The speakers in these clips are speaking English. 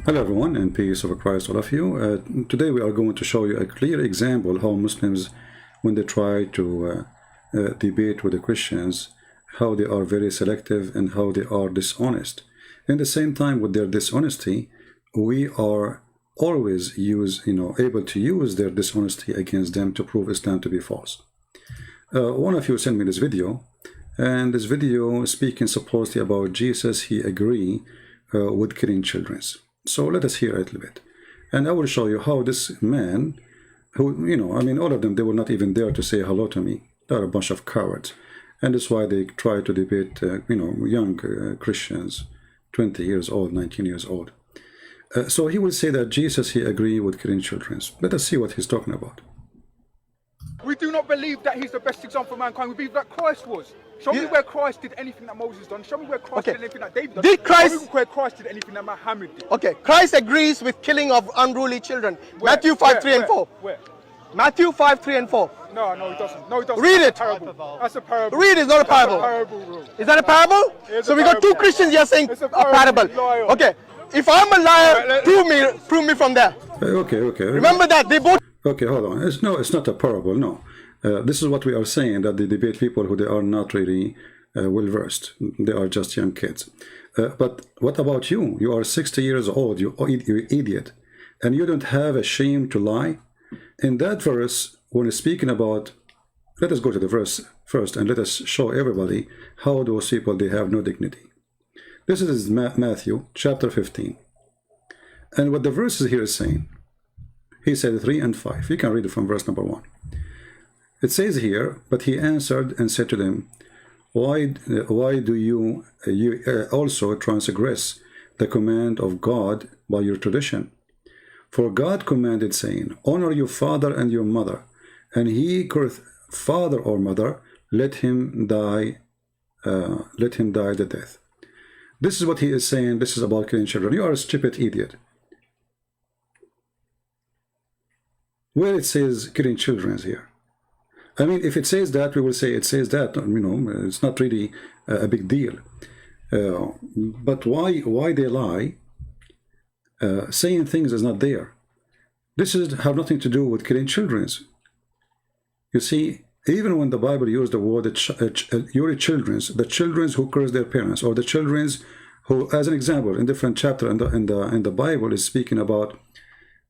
Hello everyone, and peace of Christ all of you. Today we are going to show you a clear example how Muslims, when they try to debate with the Christians, how they are very selective and how they are dishonest. In the same time, with their dishonesty, we are always able to use their dishonesty against them to prove Islam to be false. One of you sent me this video, and this video speaking supposedly about Jesus, he agree with killing children. So let us hear it a little bit. And I will show you how this man, who, all of them, they were not even there to say hello to me. They're a bunch of cowards. And that's why they try to debate, young Christians, 20 years old, 19 years old. So he will say that Jesus, he agree with killing children. Let us see what he's talking about. We do not believe that he's the best example for mankind. We believe that Christ was. Show me where Christ did anything that Moses done. Show me where Christ did anything that David done. Show me where Christ did anything that Muhammad did. Okay, Christ agrees with killing of unruly children. Where? Matthew 5, 3 and 4. Where? Matthew 5, 3 and 4. No, he doesn't. No, he doesn't. Read it. That's a parable. Read it, it's not a parable. That's a parable, bro. Is that a parable? It's so a we got two Christians here saying it's a parable. Okay, if I'm a liar, prove me from there. Okay. Remember that they both. Okay, hold on. It's not a parable. No. This is what we are saying, that they debate people who they are not really well versed. They are just young kids. But what about you? You are 60 years old, you idiot, and you don't have a shame to lie. In that verse, when it's speaking about, let us go to the verse first and let us show everybody how those people, they have no dignity. This is Matthew chapter 15. And what the verses here is saying, he said 3 and 5. You can read it from verse number 1. It says here, but he answered and said to them, why do you also transgress the command of God by your tradition? For God commanded, saying, honor your father and your mother, and he cureth father or mother, let him die the death. This is what he is saying. This is about killing children. You are a stupid idiot. Where it says killing children here. I mean, if it says that, we will say it says that. It's not really a big deal. But why they lie? Saying things is not there. This have nothing to do with killing children. You see, even when the Bible used the word your children, the children who curse their parents, or the children who, as an example, in different chapter in the Bible is speaking about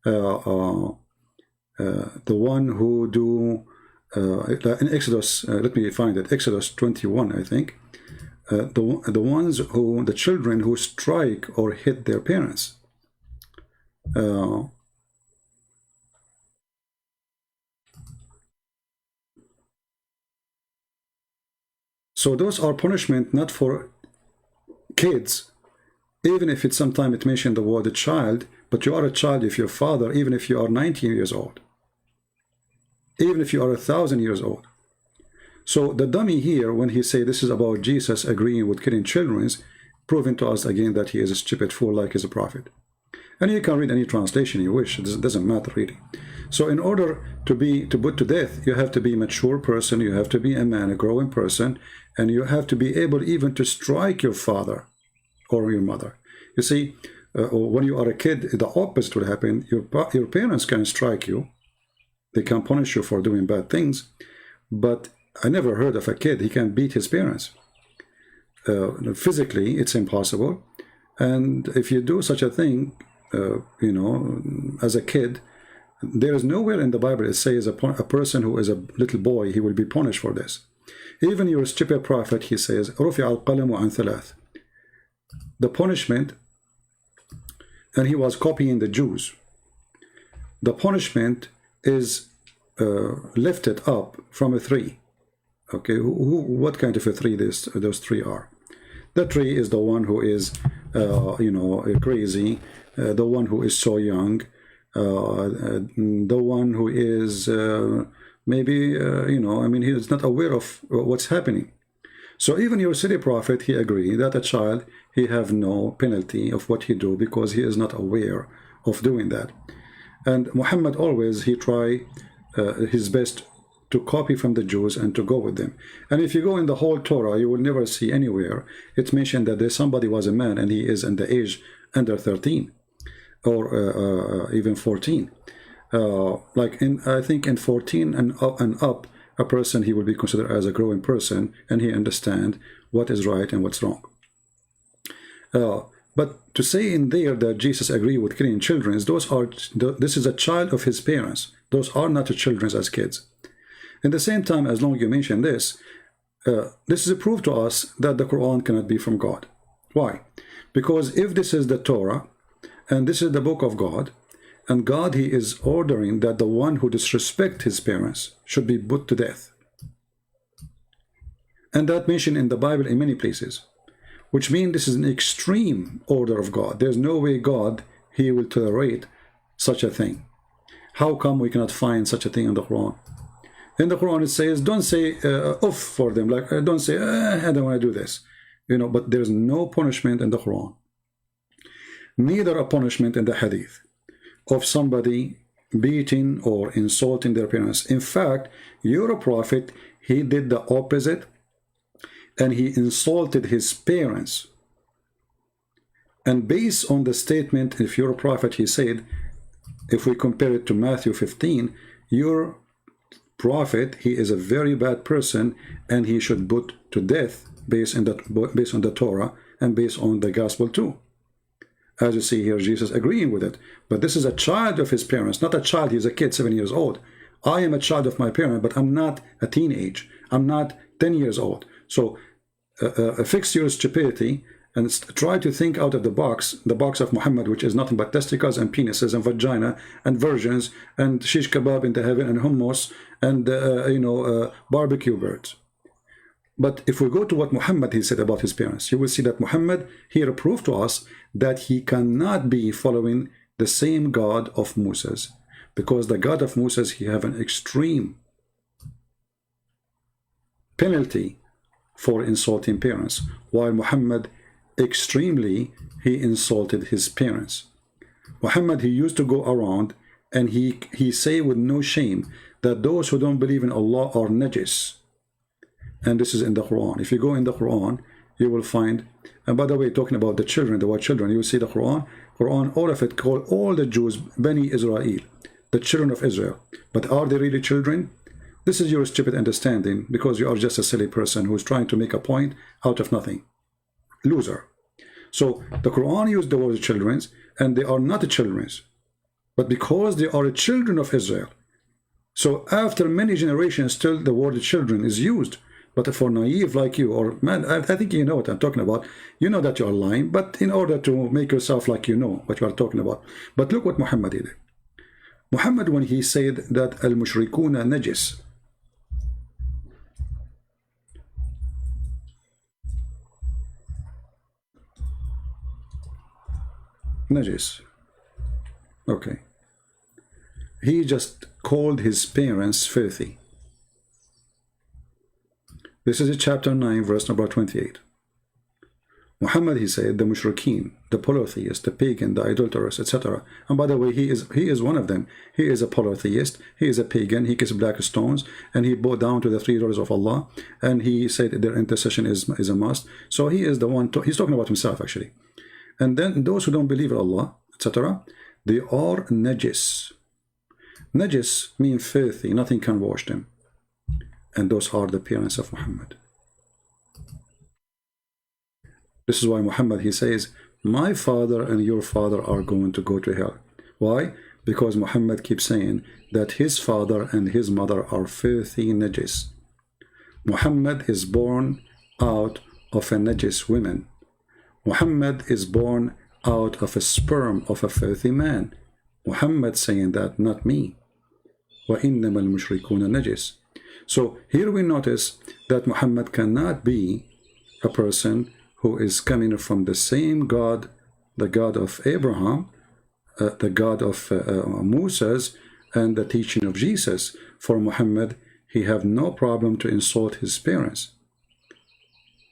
the one who do. In Exodus, let me find it. Exodus 21, I think. The children who strike or hit their parents. So those are punishment not for kids, even if it's sometimes it mentioned the word child, but you are a child if your father, even if you are 19 years old. Even if you are 1,000 years old. So the dummy here, when he say this is about Jesus agreeing with killing children, proving to us again that he is a stupid fool like he's a prophet. And you can read any translation you wish. It doesn't matter really. So in order to put to death, you have to be a mature person, you have to be a man, a growing person, and you have to be able even to strike your father or your mother. You see, when you are a kid, the opposite will happen. Your parents can strike you. They can punish you for doing bad things, but I never heard of a kid he can beat his parents. Physically, it's impossible. And if you do such a thing, as a kid, there is nowhere in the Bible it says a person who is a little boy, he will be punished for this. Even your stupid prophet, he says, رُفِعَ الْقَلَمُ عَنْ ثَلَاثٍ. The punishment, and he was copying the Jews. The punishment is lifted up from a 3. Okay, what kind of a 3 those 3 are? The 3 is the one who is crazy, the one who is so young, the one who is maybe he is not aware of what's happening. So even your city prophet, he agreed that a child, he have no penalty of what he do because he is not aware of doing that. And Muhammad always, he try his best to copy from the Jews and to go with them. And if you go in the whole Torah, you will never see anywhere it's mentioned that somebody was a man and he is in the age under 13. or even 14. Like I think in 14 and up, a person, he will be considered as a growing person, and he understand what is right and what's wrong. But to say in there that Jesus agreed with killing children, this is a child of his parents. Those are not children as kids. In the same time, as long as you mention this, this is a proof to us that the Quran cannot be from God. Why? Because if this is the Torah, and this is the book of God, and God, he is ordering that the one who disrespects his parents should be put to death. And that mentioned in the Bible in many places, which means this is an extreme order of God. There's no way God, he will tolerate such a thing. How come we cannot find such a thing in the Quran? In the Quran it says, don't say uff for them, like don't say I don't want to do this, you know. But there's no punishment in the Quran, neither a punishment in the Hadith of somebody beating or insulting their parents. In fact, your prophet, he did the opposite, and he insulted his parents. And based on the statement, if you're a prophet, he said, if we compare it to Matthew 15, your prophet, he is a very bad person, and he should put to death based on the Torah and based on the gospel too. As you see here, Jesus agreeing with it. But this is a child of his parents, not a child, he's a kid, 7 years old. I am a child of my parent, but I'm not a teenage. I'm not 10 years old. So fix your stupidity and try to think out of the box of Muhammad, which is nothing but testicles and penises and vagina and virgins and shish kebab in the heaven and hummus and barbecue birds. But if we go to what Muhammad he said about his parents, you will see that Muhammad here proved to us that he cannot be following the same God of Moses, because the God of Moses, he have an extreme penalty for insulting parents, while Muhammad extremely he insulted his parents. Muhammad, he used to go around and he say with no shame that those who don't believe in Allah are najis. And this is in the Quran. If you go in the Quran, you will find, and by the way, talking about the children, the white children, you will see the Quran, all of it call all the Jews Bani Israel, the children of Israel. But are they really children? This is your stupid understanding, because you are just a silly person who's trying to make a point out of nothing. Loser. So the Quran used the word children, and they are not the children, but because they are children of Israel. So after many generations, still the word children is used. But for naive like you, or man, I think you know what I'm talking about. You know that you are lying, but in order to make yourself like you know what you are talking about. But look what Muhammad did. Muhammad, when he said that al-mushrikuna najis, najis, okay, he just called his parents filthy. This is chapter 9, verse number 28. Muhammad, he said, the mushrikeen, the polytheist, the pagan, the idolatrous, etc. And by the way, he is one of them. He is a polytheist, he is a pagan, he kisses black stones, and he bowed down to the 3 daughters of Allah, and he said their intercession is a must. So he is the one, he's talking about himself actually. And then those who don't believe in Allah, etc., they are najis. Najis means filthy, nothing can wash them. And those are the parents of Muhammad. This is why Muhammad, he says, my father and your father are going to go to hell. Why? Because Muhammad keeps saying that his father and his mother are filthy najis. Muhammad is born out of a najis woman. Muhammad is born out of a sperm of a filthy man. Muhammad saying that, not me. وَإِنَّمَا الْمُشْرِكُونَ نَجِسٌ. So here we notice that Muhammad cannot be a person who is coming from the same God, the God of Abraham, the God of Moses, and the teaching of Jesus. For Muhammad, he have no problem to insult his parents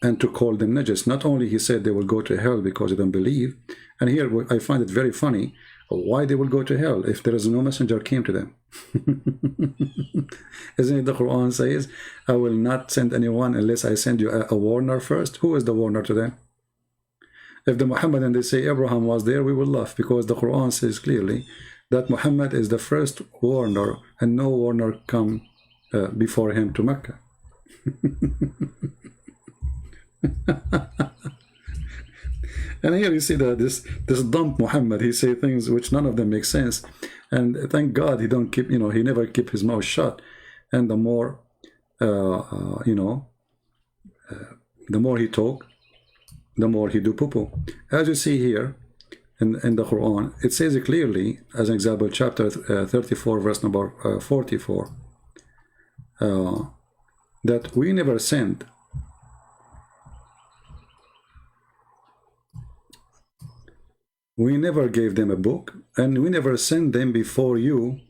and to call them najis. Not only he said they will go to hell because they don't believe, and here I find it very funny, why they will go to hell if there is no messenger came to them. Isn't it the Quran says, I will not send anyone unless I send you a warner first? Who is the warner to them? If the Muhammad and they say Abraham was there, we will laugh, because the Quran says clearly that Muhammad is the first warner, and no warner come before him to Mecca. And here you see that this dumb Muhammad, he say things which none of them make sense, and thank God he don't keep, he never keep his mouth shut. And the more the more he talk, the more he do poo-poo. As you see here in the Quran, it says clearly, as an example, chapter 34, verse number 44, that we never sent we never gave them a book, and we never sent them before you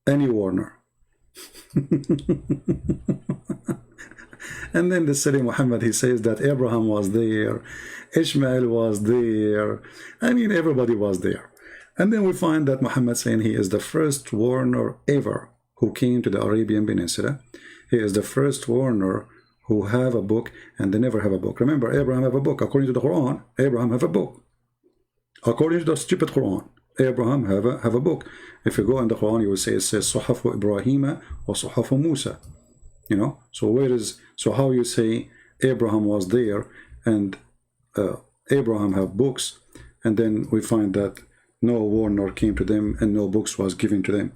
any warner. And then the silly Muhammad, he says that Abraham was there, Ishmael was there, I mean everybody was there. And then we find that Muhammad saying he is the first warner ever who came to the Arabian Peninsula. He is the first warner who have a book, and they never have a book. Remember, Abraham have a book. According to the Quran, Abraham have a book. According to the stupid Quran, Abraham have a book. If you go in the Quran, you will say it says Suhafu Ibrahim or Suhafu Musa. So how you say Abraham was there and Abraham have books, and then we find that no warner came to them and no books was given to them.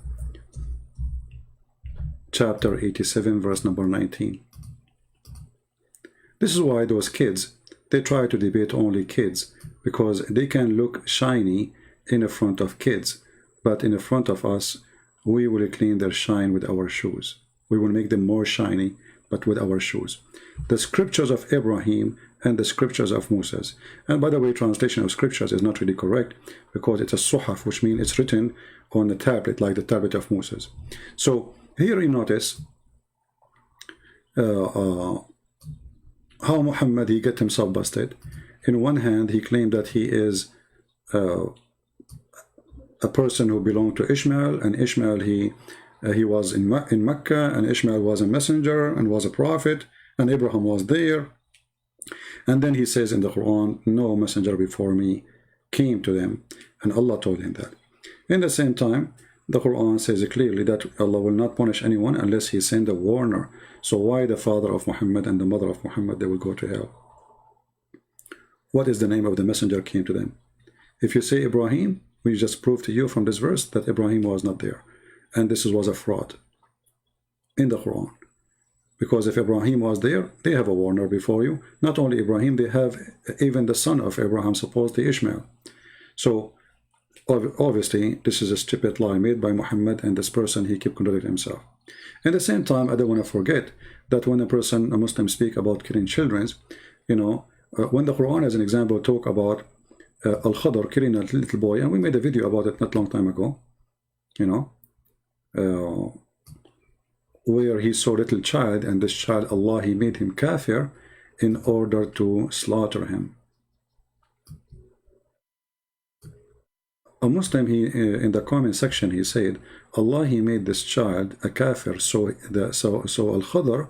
Chapter 87, verse number 19. This is why those kids, they try to debate only kids, because they can look shiny in the front of kids, but in the front of us, we will clean their shine with our shoes. We will make them more shiny, but with our shoes. The scriptures of Abraham and the scriptures of Moses. And by the way, translation of scriptures is not really correct, because it's a suhaf, which means it's written on a tablet, like the tablet of Moses. So here you notice how Muhammad, he get himself busted. In one hand, he claimed that he is a person who belonged to Ishmael, and Ishmael, he was in Mecca, and Ishmael was a messenger and was a prophet, and Abraham was there. And then he says in the Quran, no messenger before me came to them, and Allah told him that. In the same time, the Quran says clearly that Allah will not punish anyone unless he send a warner. So why the father of Muhammad and the mother of Muhammad, they will go to hell? What is the name of the messenger came to them? If you say Ibrahim, we just prove to you from this verse that Ibrahim was not there, and this was a fraud in the Quran. Because if Ibrahim was there, they have a warner before you. Not only Ibrahim, they have even the son of Abraham, supposedly Ishmael. So obviously, this is a stupid lie made by Muhammad, and this person, he keep contradicting himself. At the same time, I don't want to forget that when a Muslim speak about killing children, when the Quran, as an example, talk about Al-Khadr killing a little boy, and we made a video about it not long time ago, where he saw a little child, and this child, Allah, he made him kafir in order to slaughter him. A Muslim, he in the comment section, he said, Allah, he made this child a kafir, so Al-Khadr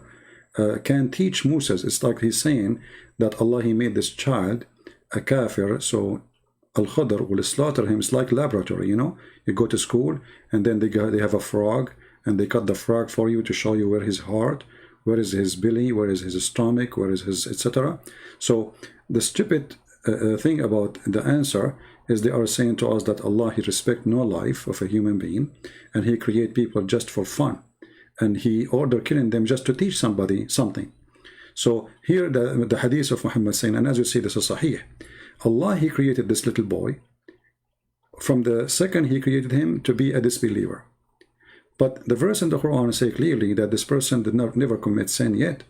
can teach Moses. It's like he's saying that Allah, he made this child a kafir, so Al-Khadr will slaughter him. It's like laboratory, you go to school, and then they have a frog, and they cut the frog for you to show you where his heart, where is his belly, where is his stomach, where is his etc. So the stupid thing about the answer is they are saying to us that Allah, he respect no life of a human being, and he create people just for fun, and he order killing them just to teach somebody something. So here the hadith of Muhammad saying, and as you see, this is sahih, Allah, he created this little boy. From the second, he created him to be a disbeliever. But the verse in the Quran say clearly that this person did never commit sin yet.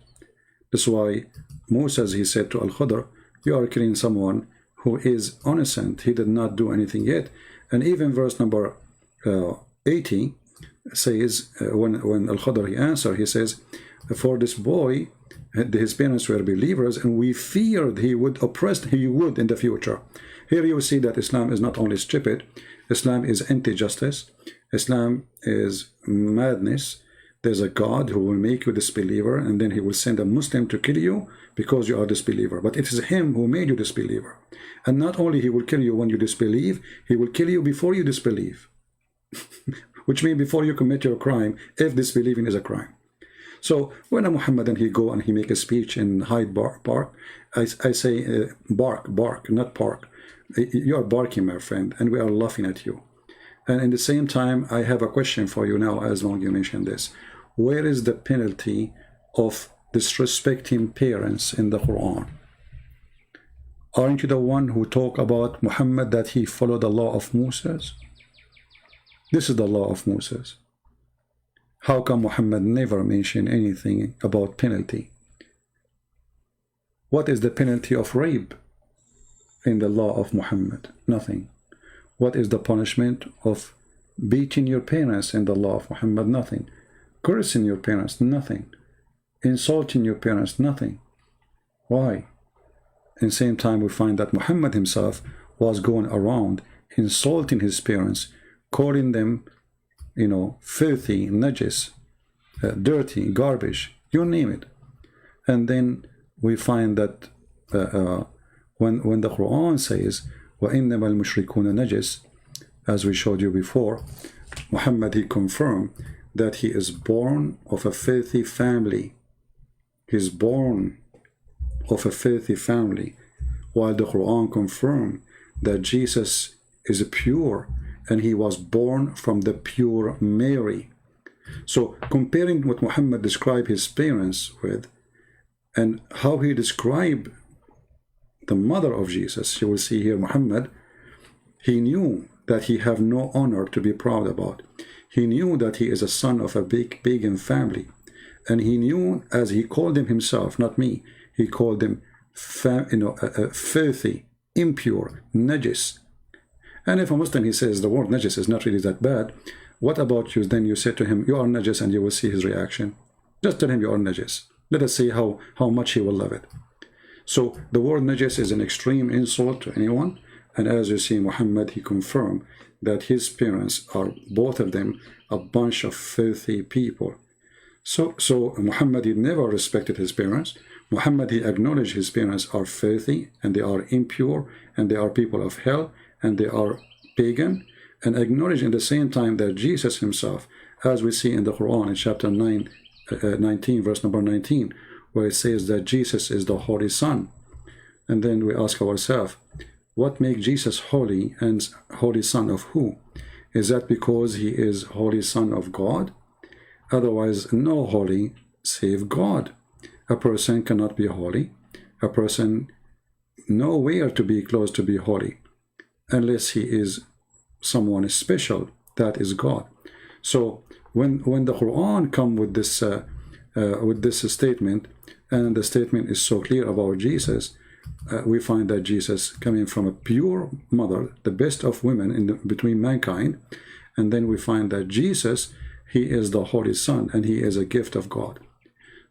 That's why Moses, he said to Al-Khadr, you are killing someone who is innocent. He did not do anything yet. And even verse number 80 says, when Al-Khadr, he answered, he says, for this boy, his parents were believers, and we feared he would oppress, he would in the future. Here you see that Islam is not only stupid, Islam is anti-justice, Islam is madness, there's a God who will make you disbeliever, and then he will send a Muslim to kill you because you are disbeliever. But it is him who made you disbeliever. And not only he will kill you when you disbelieve, he will kill you before you disbelieve. Which means before you commit your crime, if disbelieving is a crime. So when a Muhammadan he go and he make a speech in Hyde Park, I say bark, not park. You are barking, my friend, and we are laughing at you. And in the same time, I have a question for you now, as long as you mentioned this. Where is the penalty of disrespecting parents in the Quran? Aren't you the one who talk about Muhammad that he followed the law of Moses? This is the law of Moses. How come Muhammad never mentioned anything about penalty? What is the penalty of rape in the law of Muhammad? Nothing. What is the punishment of beating your parents in the law of Muhammad? Nothing. Cursing your parents? Nothing. Insulting your parents? Nothing. Why? In the same time, we find that Muhammad himself was going around insulting his parents, calling them, you know, filthy, najis, dirty, garbage, you name it. And then we find that when the Quran says, وَإِنَّمَا الْمُشْرِكُونَ نَجِسٌ, as we showed you before, Muhammad, he confirmed that he is born of a filthy family. He's born of a filthy family, while the Quran confirmed that Jesus is pure and he was born from the pure Mary. So comparing what Muhammad described his parents with and how he described the mother of Jesus, you will see here Muhammad, he knew that he have no honor to be proud about. He knew that he is a son of a big pagan family. And he knew, as he called them himself, not me, he called them filthy, impure, najis. And if a Muslim, he says the word najis is not really that bad, what about you? Then you say to him, you are najis, and you will see his reaction. Just tell him you are najis. Let us see how much he will love it. So the word najis is an extreme insult to anyone. And as you see, Muhammad, he confirmed that his parents are, both of them, a bunch of filthy people. So Muhammad, he never respected his parents. Muhammad, he acknowledged his parents are filthy, and they are impure, and they are people of hell, and they are pagan, and acknowledged in the same time that Jesus himself, as we see in the Quran in chapter 19, verse number 19, where it says that Jesus is the Holy Son. And then we ask ourselves, what makes Jesus holy, and Holy Son of who? Is that because he is Holy Son of God? Otherwise, no holy save God. A person cannot be holy. A person nowhere to be close to be holy, unless he is someone special, that is God. So when the Quran come with this statement, and the statement is so clear about Jesus, we find that Jesus coming from a pure mother, the best of women between mankind, and then we find that Jesus, he is the Holy Son, and he is a gift of God.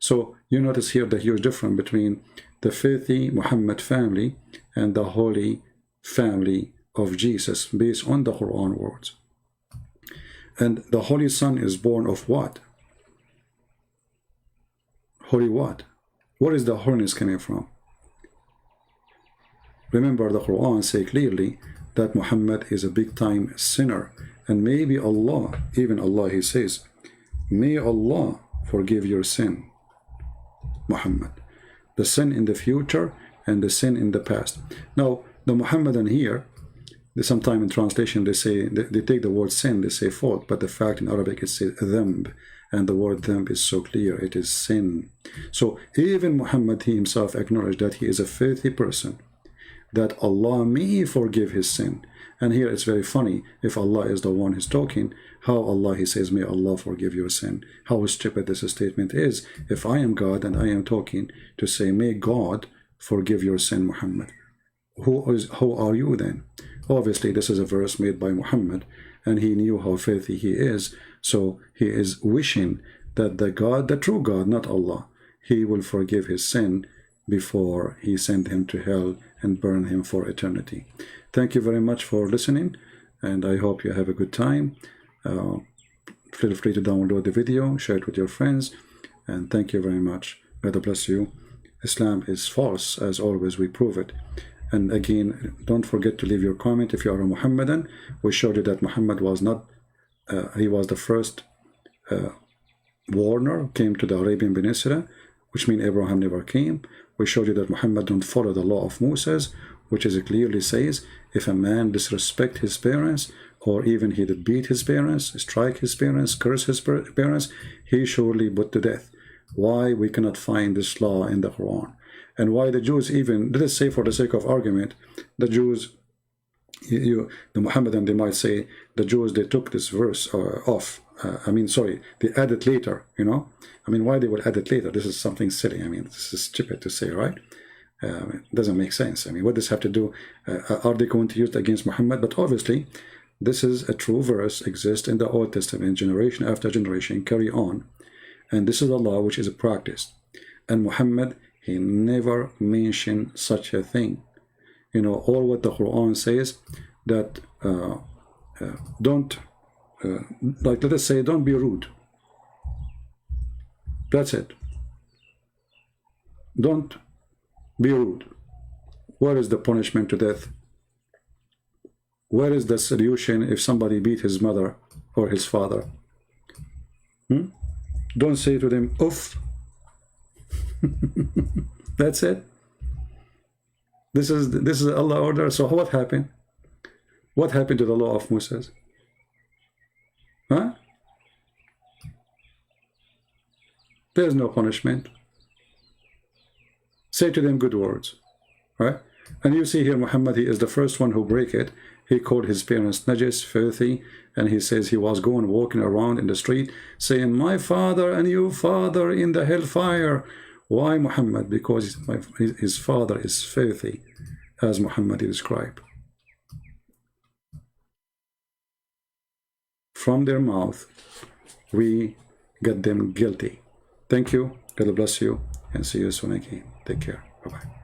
So you notice here the huge difference between the filthy Muhammad family and the holy family of Jesus, based on the Quran words. And the Holy Son is born of what? Holy what? Where is the holiness coming from? Remember, the Quran say clearly that Muhammad is a big-time sinner, and maybe Allah, even Allah, he says, may Allah forgive your sin, Muhammad, the sin in the future and the sin in the past. Now, the Muhammadan here, sometime in translation they say, they take the word sin, they say fault, but the fact in Arabic it says dhanb, and the word dhanb is so clear, it is sin. So even Muhammad, he himself acknowledged that he is a filthy person, that Allah may forgive his sin. And here it's very funny, if Allah is the one who's talking, how Allah, he says, may Allah forgive your sin. How stupid this statement is, if I am God and I am talking to say, may God forgive your sin, Muhammad. Who are you then? Obviously, this is a verse made by Muhammad, and he knew how filthy he is, so he is wishing that the God, the true God, not Allah, he will forgive his sin before he send him to hell and burn him for eternity. Thank you very much for listening, and I hope you have a good time. Feel free to download the video, share it with your friends, and thank you very much. God bless you. Islam is false, as always, we prove it. And again, don't forget to leave your comment if you are a Muhammadan. We showed you that Muhammad was not, he was the first warner, came to the Arabian Peninsula, which means Abraham never came. We showed you that Muhammad don't follow the law of Moses, which is clearly says, if a man disrespect his parents, or even he did beat his parents, strike his parents, curse his parents, he surely put to death. Why we cannot find this law in the Quran? And why the Jews even, let us say for the sake of argument, the Jews, the Muhammadan, they might say, the Jews, they took this verse off. They add it later, you know. I mean, why they will add it later? This is something silly. I mean, this is stupid to say, right? It doesn't make sense. I mean, what does this have to do? Are they going to use it against Muhammad? But obviously, this is a true verse, exists in the Old Testament, generation after generation, carry on. And this is the law which is practiced. And Muhammad, he never mentioned such a thing. You know, all what the Quran says, that don't, like let us say, don't be rude. That's it. Don't be rude. Where is the punishment to death? Where is the solution if somebody beat his mother or his father? Don't say to them, oof. That's it. This is Allah order. So what happened? What happened to the law of Moses? Huh? There's no punishment. Say to them good words, right? And you see here Muhammad, he is the first one who break it. He called his parents najis, filthy, and he says he was walking around in the street saying, my father and your father in the hellfire. Why Muhammad? Because his father is filthy, as Muhammad described. From their mouth, we get them guilty. Thank you. God bless you, and see you soon again. Take care. Bye-bye.